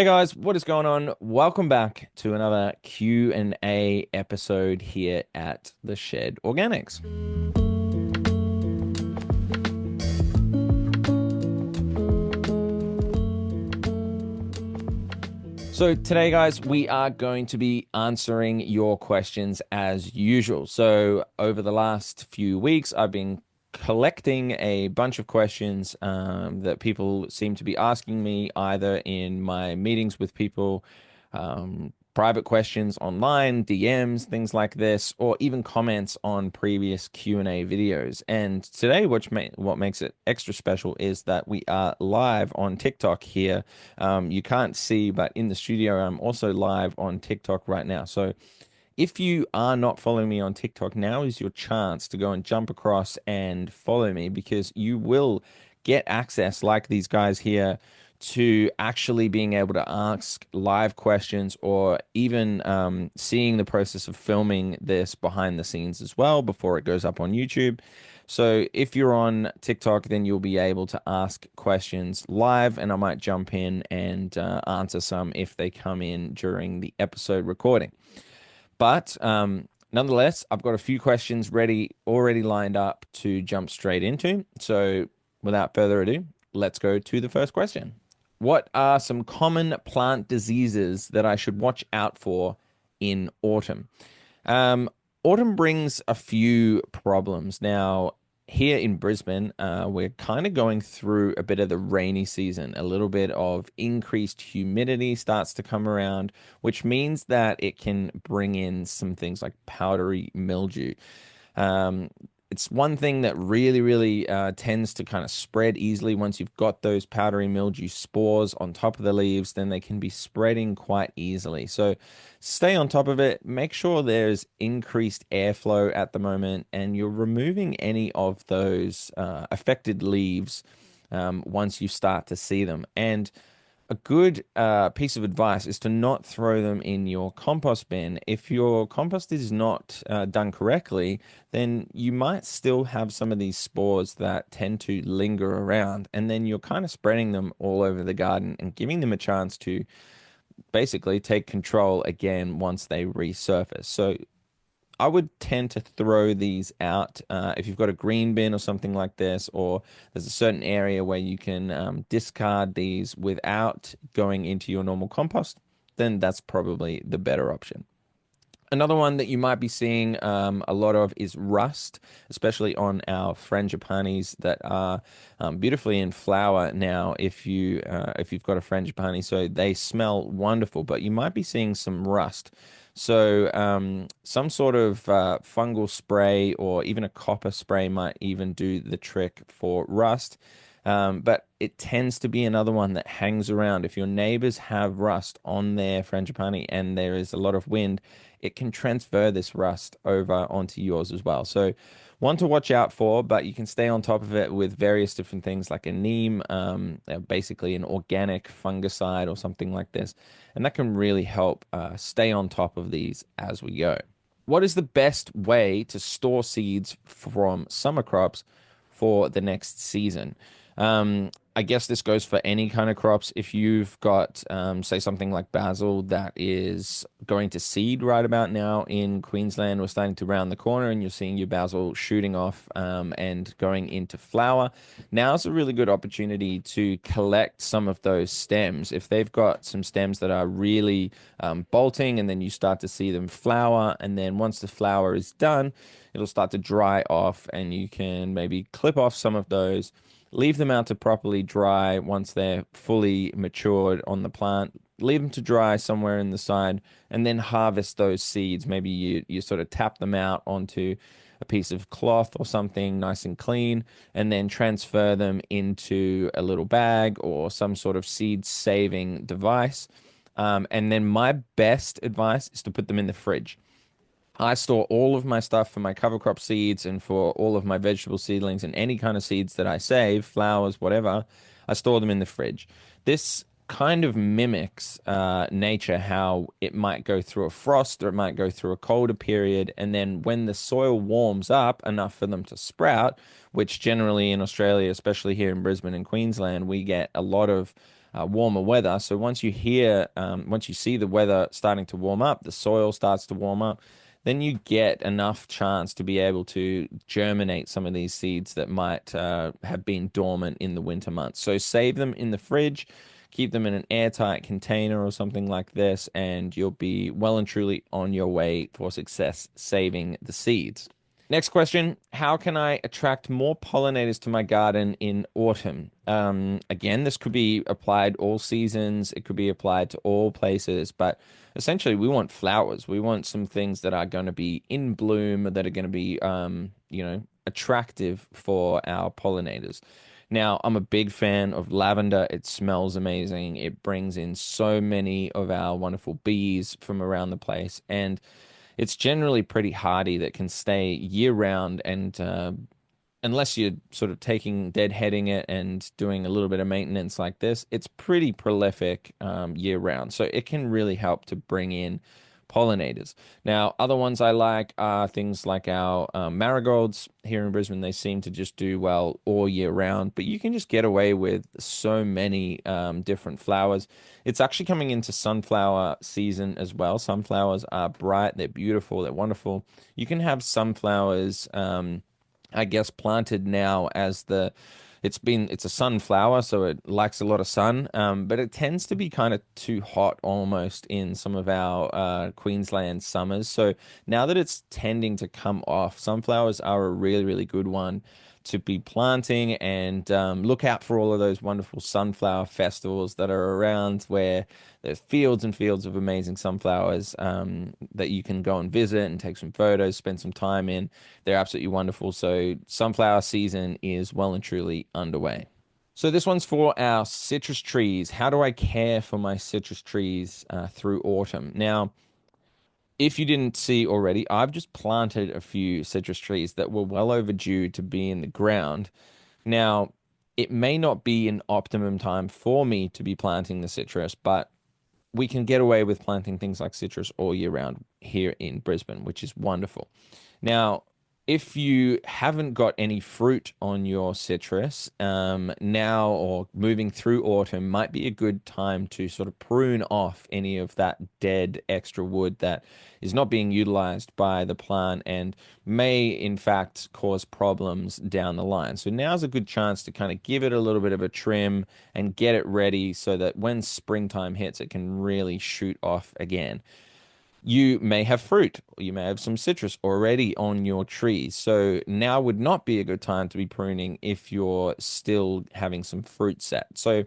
Hey guys, what is going on? Welcome back to another Q&A episode here at the Shed Organics. So today, guys, we are going to be answering your questions as usual. So over the last few weeks, I've been collecting a bunch of questions that people seem to be asking me either in my meetings with people, private questions online, DMs, things like this, or even comments on previous Q&A videos. And today, what makes it extra special is that we are live on TikTok here. You can't see, but in the studio, I'm also live on TikTok right now. So if you are not following me on TikTok, now is your chance to go and jump across and follow me because you will get access, like these guys here, to actually being able to ask live questions or even seeing the process of filming this behind the scenes as well before it goes up on YouTube. So if you're on TikTok, then you'll be able to ask questions live, and I might jump in and answer some if they come in during the episode recording. But nonetheless, I've got a few questions already lined up to jump straight into. So without further ado, let's go to the first question. What are some common plant diseases that I should watch out for in autumn? Um, Autumn brings a few problems. Now, here in Brisbane, we're kind of going through a bit of the rainy season. A little bit of increased humidity starts to come around, which means that it can bring in some things like powdery mildew. Um, it's one thing that really tends to kind of spread easily. Once you've got those powdery mildew spores on top of the leaves, then they can be spreading quite easily. So stay on top of it. Make sure there's increased airflow at the moment, and you're removing any of those affected leaves once you start to see them. And a good piece of advice is to not throw them in your compost bin. If your compost is not done correctly, then you might still have some of these spores that tend to linger around, and then you're kind of spreading them all over the garden and giving them a chance to basically take control again once they resurface. So I would tend to throw these out if you've got a green bin or something like this, or there's a certain area where you can discard these without going into your normal compost, then that's probably the better option. Another one that you might be seeing a lot of is rust, especially on our frangipanis that are beautifully in flower now. If you've got a frangipani, so they smell wonderful, but you might be seeing some rust. So some sort of fungal spray or even a copper spray might even do the trick for rust. But it tends to be another one that hangs around. If your neighbors have rust on their frangipani and there is a lot of wind, it can transfer this rust over onto yours as well. So one to watch out for, but you can stay on top of it with various different things like a neem, basically an organic fungicide or something like this. And that can really help stay on top of these as we go. What is the best way to store seeds from summer crops for the next season? I guess this goes for any kind of crops. If you've got, say, something like basil that is going to seed right about now in Queensland, we're starting to round the corner and you're seeing your basil shooting off and going into flower. Now's a really good opportunity to collect some of those stems. If they've got some stems that are really bolting and then you start to see them flower, and then once the flower is done, it'll start to dry off and you can maybe clip off some of those. Leave them out to properly dry once they're fully matured on the plant. Leave them to dry somewhere in the side and then harvest those seeds. Maybe you sort of tap them out onto a piece of cloth or something nice and clean, and then transfer them into a little bag or some sort of seed saving device. And then my best advice is to put them in the fridge. I store all of my stuff for my cover crop seeds and for all of my vegetable seedlings and any kind of seeds that I save, flowers, whatever, I store them in the fridge. This kind of mimics nature, how it might go through a frost or it might go through a colder period. And then when the soil warms up enough for them to sprout, which generally in Australia, especially here in Brisbane and Queensland, we get a lot of warmer weather. So once you see the weather starting to warm up, the soil starts to warm up, then you get enough chance to be able to germinate some of these seeds that might have been dormant in the winter months. So save them in the fridge, keep them in an airtight container or something like this, and you'll be well and truly on your way for success saving the seeds. Next question, how can I attract more pollinators to my garden in autumn? Again, this could be applied all seasons, it could be applied to all places, but essentially we want flowers. We want some things that are going to be in bloom, that are going to be, attractive for our pollinators. Now, I'm a big fan of lavender. It smells amazing. It brings in so many of our wonderful bees from around the place, and it's generally pretty hardy that can stay year round and unless you're sort of taking deadheading it and doing a little bit of maintenance like this, it's pretty prolific year round. So it can really help to bring in pollinators. Now, other ones I like are things like our marigolds here in Brisbane. They seem to just do well all year round, but you can just get away with so many different flowers. It's actually coming into sunflower season as well. Sunflowers are bright, they're beautiful, they're wonderful. You can have sunflowers. I guess planted now as it's a sunflower, so it likes a lot of sun, but it tends to be kind of too hot almost in some of our Queensland summers. So now that it's tending to come off, sunflowers are a really, really good one to be planting, and look out for all of those wonderful sunflower festivals that are around where there's fields and fields of amazing sunflowers that you can go and visit and take some photos, spend some time in. They're absolutely wonderful. So sunflower season is well and truly underway. So this one's for our citrus trees. How do I care for my citrus trees through autumn? Now, if you didn't see already, I've just planted a few citrus trees that were well overdue to be in the ground. Now, it may not be an optimum time for me to be planting the citrus, but we can get away with planting things like citrus all year round here in Brisbane, which is wonderful. Now, if you haven't got any fruit on your citrus, now or moving through autumn might be a good time to sort of prune off any of that dead extra wood that is not being utilized by the plant and may, in fact, cause problems down the line. So now's a good chance to kind of give it a little bit of a trim and get it ready so that when springtime hits, it can really shoot off again. You may have fruit, or you may have some citrus already on your trees. So now would not be a good time to be pruning if you're still having some fruit set. So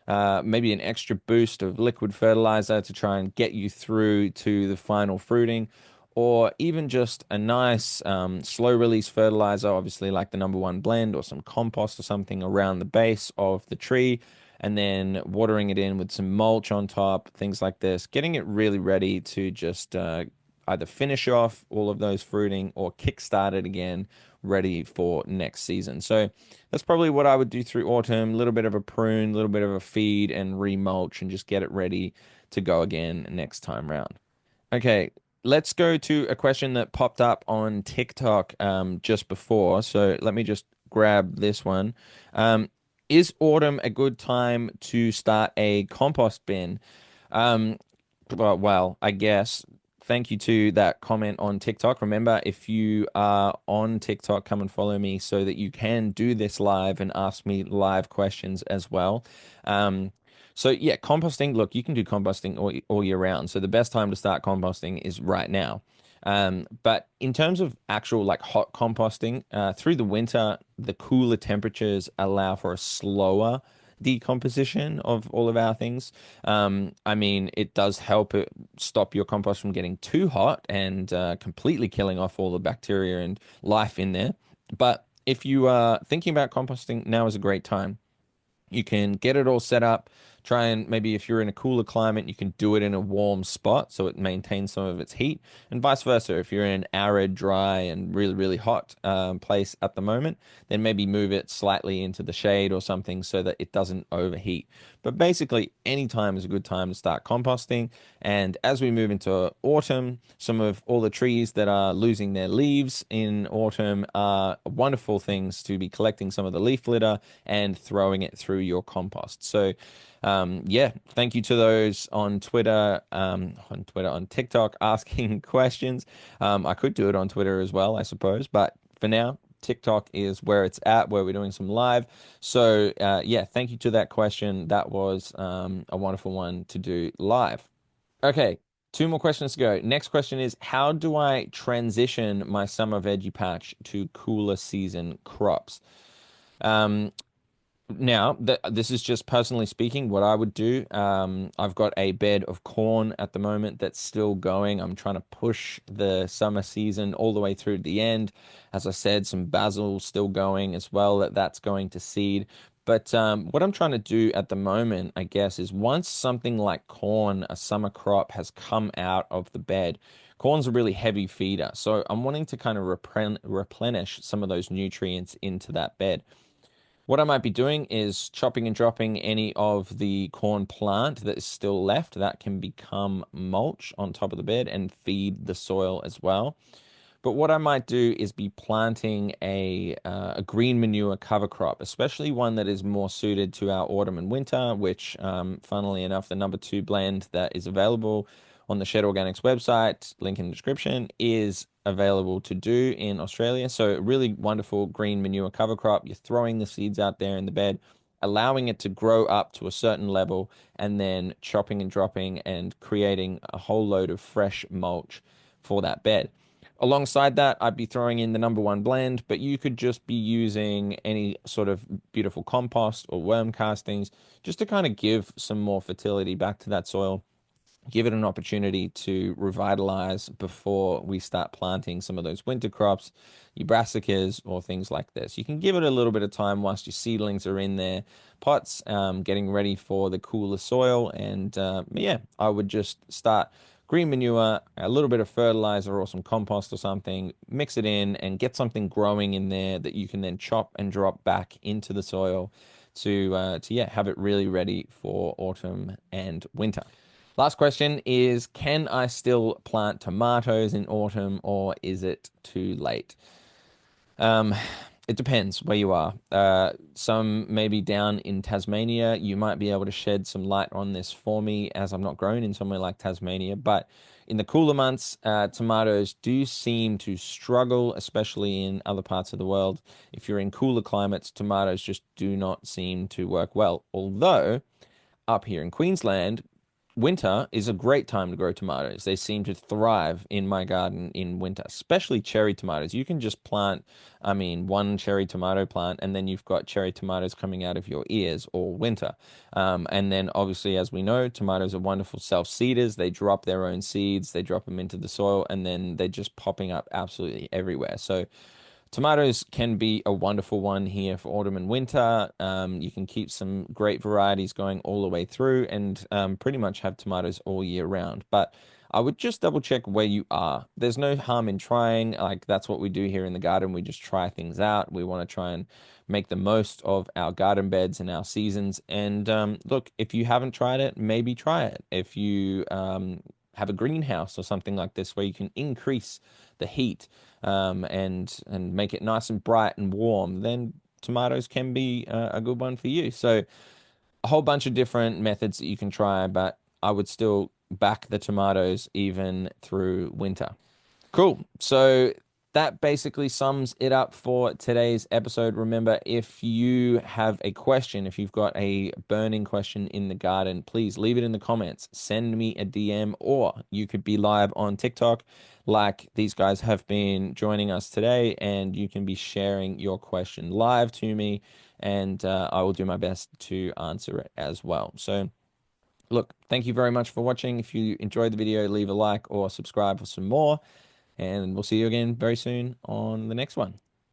maybe an extra boost of liquid fertilizer to try and get you through to the final fruiting, or even just a nice slow release fertilizer, obviously like the number one blend or some compost or something around the base of the tree, and then watering it in with some mulch on top, things like this, getting it really ready to just either finish off all of those fruiting or kickstart it again, ready for next season. So that's probably what I would do through autumn, a little bit of a prune, a little bit of a feed and remulch and just get it ready to go again next time round. Okay, let's go to a question that popped up on TikTok just before. So let me just grab this one. Is autumn a good time to start a compost bin? Um, well, I guess. Thank you to that comment on TikTok. Remember, if you are on TikTok, come and follow me so that you can do this live and ask me live questions as well. Um, so yeah, composting. Look, you can do composting all year round. So the best time to start composting is right now. But in terms of actual like hot composting, through the winter, the cooler temperatures allow for a slower decomposition of all of our things. I mean, it does help it stop your compost from getting too hot and completely killing off all the bacteria and life in there. But if you are thinking about composting, now is a great time. You can get it all set up. Try and maybe if you're in a cooler climate, you can do it in a warm spot so it maintains some of its heat, and vice versa. If you're in an arid, dry, and really, really hot place at the moment, then maybe move it slightly into the shade or something so that it doesn't overheat. But basically, any time is a good time to start composting. And as we move into autumn, some of all the trees that are losing their leaves in autumn are wonderful things to be collecting some of the leaf litter and throwing it through your compost. So Yeah, thank you to those on TikTok asking questions. I could do it on Twitter as well, I suppose, but for now, TikTok is where it's at, where we're doing some live. So, yeah, thank you to that question. That was a wonderful one to do live. Okay, two more questions to go. Next question is, how do I transition my summer veggie patch to cooler season crops? Um, Now, this is just personally speaking, what I would do. I've got a bed of corn at the moment that's still going. I'm trying to push the summer season all the way through to the end. As I said, some basil still going as well, that's going to seed. But what I'm trying to do at the moment, I guess, is once something like corn, a summer crop, has come out of the bed, corn's a really heavy feeder. So I'm wanting to kind of replenish some of those nutrients into that bed. What I might be doing is chopping and dropping any of the corn plant that is still left that can become mulch on top of the bed and feed the soil as well. But what I might do is be planting a green manure cover crop, especially one that is more suited to our autumn and winter, which, funnily enough, the number two blend that is available on the Shed Organics website, link in the description, is available to do in Australia. So, really wonderful green manure cover crop. You're throwing the seeds out there in the bed, allowing it to grow up to a certain level, and then chopping and dropping and creating a whole load of fresh mulch for that bed. Alongside that, I'd be throwing in the number one blend, but you could just be using any sort of beautiful compost or worm castings just to kind of give some more fertility back to that soil, give it an opportunity to revitalize before we start planting some of those winter crops, your brassicas or things like this. You can give it a little bit of time whilst your seedlings are in their pots, getting ready for the cooler soil. And yeah, I would just start green manure, a little bit of fertilizer or some compost or something, mix it in and get something growing in there that you can then chop and drop back into the soil to yeah, have it really ready for autumn and winter. Last question is, can I still plant tomatoes in autumn or is it too late? Um, it depends where you are. Some maybe down in Tasmania, you might be able to shed some light on this for me, as I'm not grown in somewhere like Tasmania. But in the cooler months, tomatoes do seem to struggle, especially in other parts of the world. If you're in cooler climates, tomatoes just do not seem to work well. Although up here in Queensland, winter is a great time to grow tomatoes. They seem to thrive in my garden in winter, especially cherry tomatoes. You can just plant, I mean, one cherry tomato plant, and then you've got cherry tomatoes coming out of your ears all winter. And then, obviously, as we know, tomatoes are wonderful self-seeders. They drop their own seeds, they drop them into the soil, and then they're just popping up absolutely everywhere. So, tomatoes can be a wonderful one here for autumn and winter. You can keep some great varieties going all the way through and pretty much have tomatoes all year round. But I would just double check where you are. There's no harm in trying. Like, that's what we do here in the garden. We just try things out. We want to try and make the most of our garden beds and our seasons. And look, if you haven't tried it, maybe try it. If you have a greenhouse or something like this where you can increase the heat and make it nice and bright and warm, then tomatoes can be a good one for you. So a whole bunch of different methods that you can try, but I would still back the tomatoes even through winter. Cool. So that basically sums it up for today's episode. Remember, if you have a question, if you've got a burning question in the garden, please leave it in the comments. Send me a DM, or you could be live on TikTok like these guys have been joining us today, and you can be sharing your question live to me, and I will do my best to answer it as well. So, look, thank you very much for watching. If you enjoyed the video, leave a like or subscribe for some more. And we'll see you again very soon on the next one.